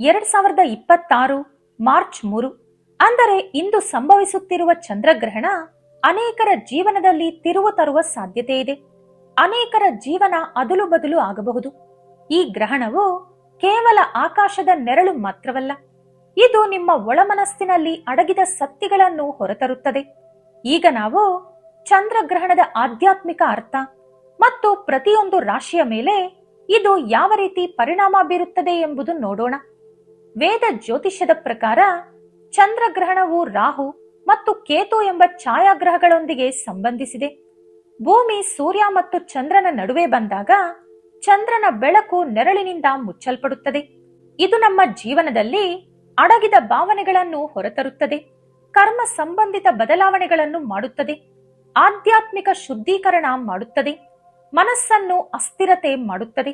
2026 March 3 ಅಂದರೆ ಇಂದು ಸಂಭವಿಸುತ್ತಿರುವ ಚಂದ್ರಗ್ರಹಣ ಅನೇಕರ ಜೀವನದಲ್ಲಿ ತಿರುವು ತರುವ ಸಾಧ್ಯತೆ ಇದೆ. ಅನೇಕರ ಜೀವನ ಅದಲು ಬದಲು ಆಗಬಹುದು. ಈ ಗ್ರಹಣವು ಕೇವಲ ಆಕಾಶದ ನೆರಳು ಮಾತ್ರವಲ್ಲ, ಇದು ನಿಮ್ಮ ಒಳಮನಸ್ಸಿನಲ್ಲಿ ಅಡಗಿದ ಸತ್ಯಗಳನ್ನು ಹೊರತರುತ್ತದೆ. ಈಗ ನಾವು ಚಂದ್ರಗ್ರಹಣದ ಆಧ್ಯಾತ್ಮಿಕ ಅರ್ಥ ಮತ್ತು ಪ್ರತಿಯೊಂದು ರಾಶಿಯ ಮೇಲೆ ಇದು ಯಾವ ರೀತಿ ಪರಿಣಾಮ ಬೀರುತ್ತದೆ ಎಂಬುದು ನೋಡೋಣ. ವೇದ ಜ್ಯೋತಿಷ್ಯದ ಪ್ರಕಾರ ಚಂದ್ರಗ್ರಹಣವು ರಾಹು ಮತ್ತು ಕೇತು ಎಂಬ ಛಾಯಾಗ್ರಹಗಳೊಂದಿಗೆ ಸಂಬಂಧಿಸಿದೆ. ಭೂಮಿ ಸೂರ್ಯ ಮತ್ತು ಚಂದ್ರನ ನಡುವೆ ಬಂದಾಗ ಚಂದ್ರನ ಬೆಳಕು ನೆರಳಿನಿಂದ ಮುಚ್ಚಲ್ಪಡುತ್ತದೆ. ಇದು ನಮ್ಮ ಜೀವನದಲ್ಲಿ ಅಡಗಿದ ಭಾವನೆಗಳನ್ನು ಹೊರತರುತ್ತದೆ, ಕರ್ಮ ಸಂಬಂಧಿತ ಬದಲಾವಣೆಗಳನ್ನು ಮಾಡುತ್ತದೆ, ಆಧ್ಯಾತ್ಮಿಕ ಶುದ್ಧೀಕರಣ ಮಾಡುತ್ತದೆ, ಮನಸ್ಸನ್ನು ಅಸ್ಥಿರತೆ ಮಾಡುತ್ತದೆ.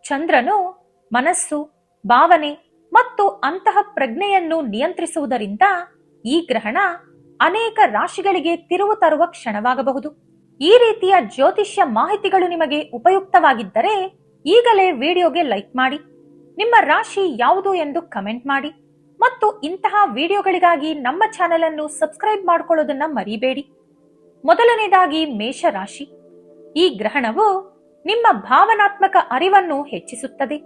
ಚಂದ್ರನು ಮನಸ್ಸು, ಭಾವನೆ ಮತ್ತು ಅಂತಹ ಪ್ರಜ್ಞೆಯನ್ನು ನಿಯಂತ್ರಿಸುವುದರಿಂದ ಈ ಗ್ರಹಣ ಅನೇಕ ರಾಶಿಗಳಿಗೆ ತಿರುವು ತರುವ ಕ್ಷಣವಾಗಬಹುದು. ಈ ರೀತಿಯ ಜ್ಯೋತಿಷ್ಯ ಮಾಹಿತಿಗಳು ನಿಮಗೆ ಉಪಯುಕ್ತವಾಗಿದ್ದರೆ ಈಗಲೇ ವಿಡಿಯೋಗೆ ಲೈಕ್ ಮಾಡಿ, ನಿಮ್ಮ ರಾಶಿ ಯಾವುದು ಎಂದು ಕಮೆಂಟ್ ಮಾಡಿ ಮತ್ತು ಇಂತಹ ವಿಡಿಯೋಗಳಿಗಾಗಿ ನಮ್ಮ ಚಾನೆಲ್ ಅನ್ನು ಸಬ್ಸ್ಕ್ರೈಬ್ ಮಾಡಿಕೊಳ್ಳೋದನ್ನ ಮರಿಬೇಡಿ. ಮೊದಲನೇದಾಗಿ ಮೇಷರಾಶಿ. ಈ ಗ್ರಹಣವು ನಿಮ್ಮ ಭಾವನಾತ್ಮಕ ಅರಿವನ್ನು ಹೆಚ್ಚಿಸುತ್ತದೆ,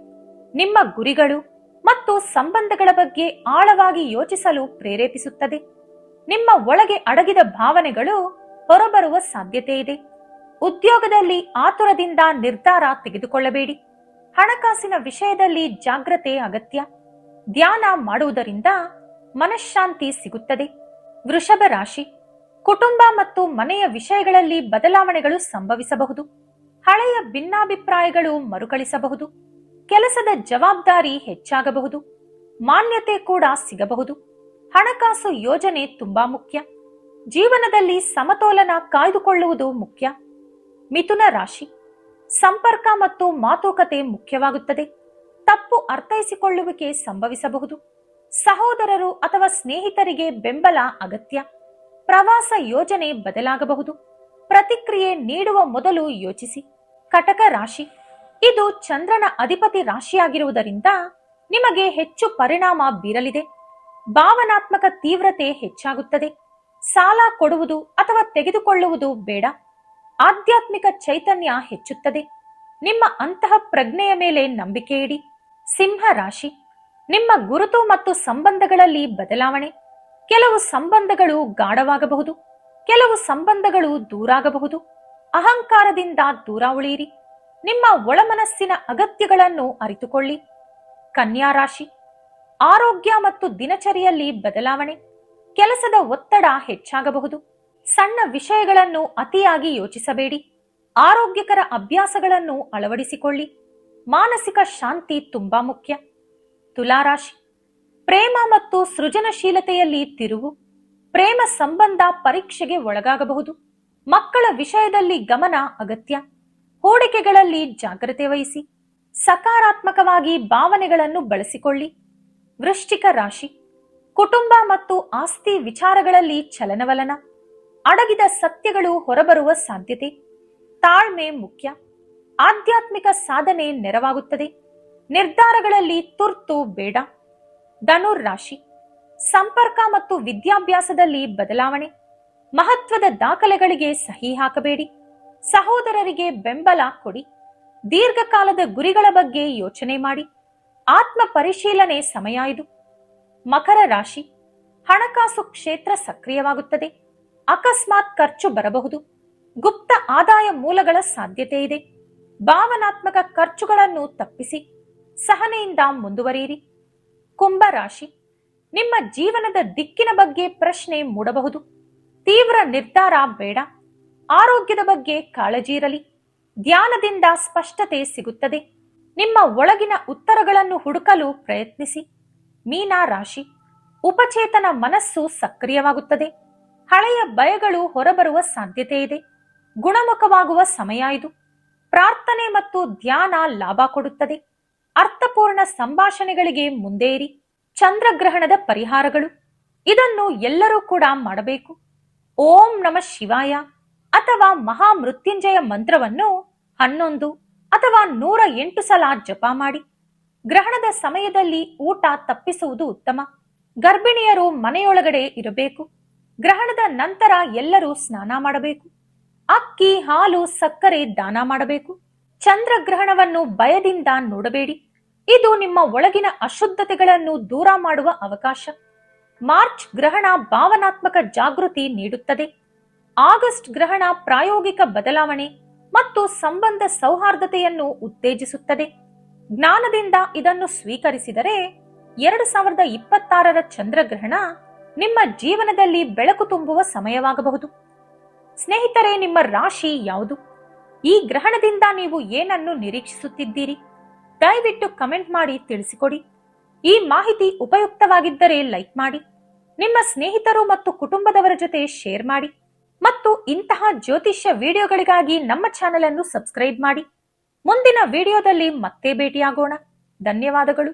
ನಿಮ್ಮ ಗುರಿಗಳು ಮತ್ತು ಸಂಬಂಧಗಳ ಬಗ್ಗೆ ಆಳವಾಗಿ ಯೋಚಿಸಲು ಪ್ರೇರೇಪಿಸುತ್ತದೆ. ನಿಮ್ಮ ಒಳಗೆ ಅಡಗಿದ ಭಾವನೆಗಳು ಹೊರಬರುವ ಸಾಧ್ಯತೆ ಇದೆ. ಉದ್ಯೋಗದಲ್ಲಿ ಆತುರದಿಂದ ನಿರ್ಧಾರ ತೆಗೆದುಕೊಳ್ಳಬೇಡಿ. ಹಣಕಾಸಿನ ವಿಷಯದಲ್ಲಿ ಜಾಗ್ರತೆ ಅಗತ್ಯ. ಧ್ಯಾನ ಮಾಡುವುದರಿಂದ ಮನಃಶಾಂತಿ ಸಿಗುತ್ತದೆ. ವೃಷಭ ರಾಶಿ. ಕುಟುಂಬ ಮತ್ತು ಮನೆಯ ವಿಷಯಗಳಲ್ಲಿ ಬದಲಾವಣೆಗಳು ಸಂಭವಿಸಬಹುದು. ಹಳೆಯ ಭಿನ್ನಾಭಿಪ್ರಾಯಗಳು ಮರುಕಳಿಸಬಹುದು. ಕೆಲಸದ ಜವಾಬ್ದಾರಿ ಹೆಚ್ಚಾಗಬಹುದು. ಮಾನ್ಯತೆ ಕೂಡ ಸಿಗಬಹುದು. ಹಣಕಾಸು ಯೋಜನೆ ತುಂಬಾ ಮುಖ್ಯ. ಜೀವನದಲ್ಲಿ ಸಮತೋಲನ ಕಾಯ್ದುಕೊಳ್ಳುವುದು ಮುಖ್ಯ. ಮಿಥುನ ರಾಶಿ. ಸಂಪರ್ಕ ಮತ್ತು ಮಾತುಕತೆ ಮುಖ್ಯವಾಗುತ್ತದೆ. ತಪ್ಪು ಅರ್ಥೈಸಿಕೊಳ್ಳುವಿಕೆ ಸಂಭವಿಸಬಹುದು. ಸಹೋದರರು ಅಥವಾ ಸ್ನೇಹಿತರಿಗೆ ಬೆಂಬಲ ಅಗತ್ಯ. ಪ್ರವಾಸ ಯೋಜನೆ ಬದಲಾಗಬಹುದು. ಪ್ರತಿಕ್ರಿಯೆ ನೀಡುವ ಮೊದಲು ಯೋಚಿಸಿ. ಕಟಕ ರಾಶಿ. ಇದು ಚಂದ್ರನ ಅಧಿಪತಿ ರಾಶಿಯಾಗಿರುವುದರಿಂದ ನಿಮಗೆ ಹೆಚ್ಚು ಪರಿಣಾಮ ಬೀರಲಿದೆ. ಭಾವನಾತ್ಮಕ ತೀವ್ರತೆ ಹೆಚ್ಚಾಗುತ್ತದೆ. ಸಾಲ ಕೊಡುವುದು ಅಥವಾ ತೆಗೆದುಕೊಳ್ಳುವುದು ಬೇಡ. ಆಧ್ಯಾತ್ಮಿಕ ಚೈತನ್ಯ ಹೆಚ್ಚುತ್ತದೆ. ನಿಮ್ಮ ಅಂತಹ ಪ್ರಜ್ಞೆಯ ಮೇಲೆ ನಂಬಿಕೆ ಇಡಿ. ಸಿಂಹ ರಾಶಿ. ನಿಮ್ಮ ಗುರುತು ಮತ್ತು ಸಂಬಂಧಗಳಲ್ಲಿ ಬದಲಾವಣೆ. ಕೆಲವು ಸಂಬಂಧಗಳು ಗಾಢವಾಗಬಹುದು, ಕೆಲವು ಸಂಬಂಧಗಳು ದೂರಾಗಬಹುದು. ಅಹಂಕಾರದಿಂದ ದೂರ ಉಳಿಯಿರಿ. ನಿಮ್ಮ ಒಳಮನಸ್ಸಿನ ಅಗತ್ಯಗಳನ್ನು ಅರಿತುಕೊಳ್ಳಿ. ಕನ್ಯಾ ರಾಶಿ. ಆರೋಗ್ಯ ಮತ್ತು ದಿನಚರಿಯಲ್ಲಿ ಬದಲಾವಣೆ. ಕೆಲಸದ ಒತ್ತಡ ಹೆಚ್ಚಾಗಬಹುದು. ಸಣ್ಣ ವಿಷಯಗಳನ್ನು ಅತಿಯಾಗಿ ಯೋಚಿಸಬೇಡಿ. ಆರೋಗ್ಯಕರ ಅಭ್ಯಾಸಗಳನ್ನು ಅಳವಡಿಸಿಕೊಳ್ಳಿ. ಮಾನಸಿಕ ಶಾಂತಿ ತುಂಬಾ ಮುಖ್ಯ. ತುಲಾರಾಶಿ. ಪ್ರೇಮ ಮತ್ತು ಸೃಜನಶೀಲತೆಯಲ್ಲಿ ತಿರುವು. ಪ್ರೇಮ ಸಂಬಂಧ ಪರೀಕ್ಷೆಗೆ ಒಳಗಾಗಬಹುದು. ಮಕ್ಕಳ ವಿಷಯದಲ್ಲಿ ಗಮನ ಅಗತ್ಯ. ಹೂಡಿಕೆಗಳಲ್ಲಿ ಜಾಗ್ರತೆ ವಹಿಸಿ. ಸಕಾರಾತ್ಮಕವಾಗಿ ಭಾವನೆಗಳನ್ನು ಬಳಸಿಕೊಳ್ಳಿ. ವೃಶ್ಚಿಕ ರಾಶಿ. ಕುಟುಂಬ ಮತ್ತು ಆಸ್ತಿ ವಿಚಾರಗಳಲ್ಲಿ ಚಲನವಲನ. ಅಡಗಿದ ಸತ್ಯಗಳು ಹೊರಬರುವ ಸಾಧ್ಯತೆ. ತಾಳ್ಮೆ ಮುಖ್ಯ. ಆಧ್ಯಾತ್ಮಿಕ ಸಾಧನೆ ನೆರವಾಗುತ್ತದೆ. ನಿರ್ಧಾರಗಳಲ್ಲಿ ತುರ್ತು ಬೇಡ. ಧನುರ್ ರಾಶಿ. ಸಂಪರ್ಕ ಮತ್ತು ವಿದ್ಯಾಭ್ಯಾಸದಲ್ಲಿ ಬದಲಾವಣೆ. ಮಹತ್ವದ ದಾಖಲೆಗಳಿಗೆ ಸಹಿ ಹಾಕಬೇಡಿ. ಸಹೋದರರಿಗೆ ಬೆಂಬಲ ಕೊಡಿ. ದೀರ್ಘಕಾಲದ ಗುರಿಗಳ ಬಗ್ಗೆ ಯೋಚನೆ ಮಾಡಿ. ಆತ್ಮ ಪರಿಶೀಲನೆ ಸಮಯ ಇದು. ಮಕರ ರಾಶಿ. ಹಣಕಾಸು ಕ್ಷೇತ್ರ ಸಕ್ರಿಯವಾಗುತ್ತದೆ. ಅಕಸ್ಮಾತ್ ಖರ್ಚು ಬರಬಹುದು. ಗುಪ್ತ ಆದಾಯ ಮೂಲಗಳ ಸಾಧ್ಯತೆ ಇದೆ. ಭಾವನಾತ್ಮಕ ಖರ್ಚುಗಳನ್ನು ತಪ್ಪಿಸಿ. ಸಹನೆಯಿಂದ ಮುಂದುವರಿಯಿರಿ. ಕುಂಭ ರಾಶಿ. ನಿಮ್ಮ ಜೀವನದ ದಿಕ್ಕಿನ ಬಗ್ಗೆ ಪ್ರಶ್ನೆ ಮೂಡಬಹುದು. ತೀವ್ರ ನಿರ್ಧಾರ ಬೇಡ. ಆರೋಗ್ಯದ ಬಗ್ಗೆ ಕಾಳಜಿ ಇರಲಿ. ಧ್ಯಾನದಿಂದ ಸ್ಪಷ್ಟತೆ ಸಿಗುತ್ತದೆ. ನಿಮ್ಮ ಒಳಗಿನ ಉತ್ತರಗಳನ್ನು ಹುಡುಕಲು ಪ್ರಯತ್ನಿಸಿ. ಮೀನ ರಾಶಿ. ಉಪಚೇತನ ಮನಸ್ಸು ಸಕ್ರಿಯವಾಗುತ್ತದೆ. ಹಳೆಯ ಭಯಗಳು ಹೊರಬರುವ ಸಾಧ್ಯತೆ ಇದೆ. ಗುಣಮುಖವಾಗುವ ಸಮಯ ಇದು. ಪ್ರಾರ್ಥನೆ ಮತ್ತು ಧ್ಯಾನ ಲಾಭ ಕೊಡುತ್ತದೆ. ಅರ್ಥಪೂರ್ಣ ಸಂಭಾಷಣೆಗಳಿಗೆ ಮುಂದೆ ಇರಿ. ಚಂದ್ರಗ್ರಹಣದ ಪರಿಹಾರಗಳು. ಇದನ್ನು ಎಲ್ಲರೂ ಕೂಡ ಮಾಡಬೇಕು. ಓಂ ನಮಃ ಶಿವಾಯ ಅಥವಾ ಮಹಾಮೃತ್ಯುಂಜಯ ಮಂತ್ರವನ್ನು 11 ಅಥವಾ 108 ಸಲ ಜಪ ಮಾಡಿ. ಗ್ರಹಣದ ಸಮಯದಲ್ಲಿ ಊಟ ತಪ್ಪಿಸುವುದು ಉತ್ತಮ. ಗರ್ಭಿಣಿಯರು ಮನೆಯೊಳಗಡೆ ಇರಬೇಕು. ಗ್ರಹಣದ ನಂತರ ಎಲ್ಲರೂ ಸ್ನಾನ ಮಾಡಬೇಕು. ಅಕ್ಕಿ, ಹಾಲು, ಸಕ್ಕರೆ ದಾನ ಮಾಡಬೇಕು. ಚಂದ್ರಗ್ರಹಣವನ್ನು ಭಯದಿಂದ ನೋಡಬೇಡಿ. ಇದು ನಿಮ್ಮ ಒಳಗಿನ ಅಶುದ್ಧತೆಗಳನ್ನು ದೂರ ಮಾಡುವ ಅವಕಾಶ. ಮಾರ್ಚ್ ಗ್ರಹಣ ಭಾವನಾತ್ಮಕ ಜಾಗೃತಿ ನೀಡುತ್ತದೆ. ಆಗಸ್ಟ್ ಗ್ರಹಣ ಪ್ರಾಯೋಗಿಕ ಬದಲಾವಣೆ ಮತ್ತು ಸಂಬಂಧ ಸೌಹಾರ್ದತೆಯನ್ನು ಉತ್ತೇಜಿಸುತ್ತದೆ. ಜ್ಞಾನದಿಂದ ಇದನ್ನು ಸ್ವೀಕರಿಸಿದರೆ 2026ರ ಚಂದ್ರಗ್ರಹಣ ನಿಮ್ಮ ಜೀವನದಲ್ಲಿ ಬೆಳಕು ತುಂಬುವ ಸಮಯವಾಗಬಹುದು. ಸ್ನೇಹಿತರೆ, ನಿಮ್ಮ ರಾಶಿ ಯಾವುದು? ಈ ಗ್ರಹಣದಿಂದ ನೀವು ಏನನ್ನು ನಿರೀಕ್ಷಿಸುತ್ತಿದ್ದೀರಿ? ದಯವಿಟ್ಟು ಕಮೆಂಟ್ ಮಾಡಿ ತಿಳಿಸಿಕೊಡಿ. ಈ ಮಾಹಿತಿ ಉಪಯುಕ್ತವಾಗಿದ್ದರೆ ಲೈಕ್ ಮಾಡಿ, ನಿಮ್ಮ ಸ್ನೇಹಿತರು ಮತ್ತು ಕುಟುಂಬದವರ ಜೊತೆ ಶೇರ್ ಮಾಡಿ ಮತ್ತು ಇಂತಹ ಜ್ಯೋತಿಷ್ಯ ವಿಡಿಯೋಗಳಿಗಾಗಿ ನಮ್ಮ ಚಾನೆಲ್ ಅನ್ನು ಸಬ್ಸ್ಕ್ರೈಬ್ ಮಾಡಿ. ಮುಂದಿನ ವಿಡಿಯೋದಲ್ಲಿ ಮತ್ತೆ ಭೇಟಿಯಾಗೋಣ. ಧನ್ಯವಾದಗಳು.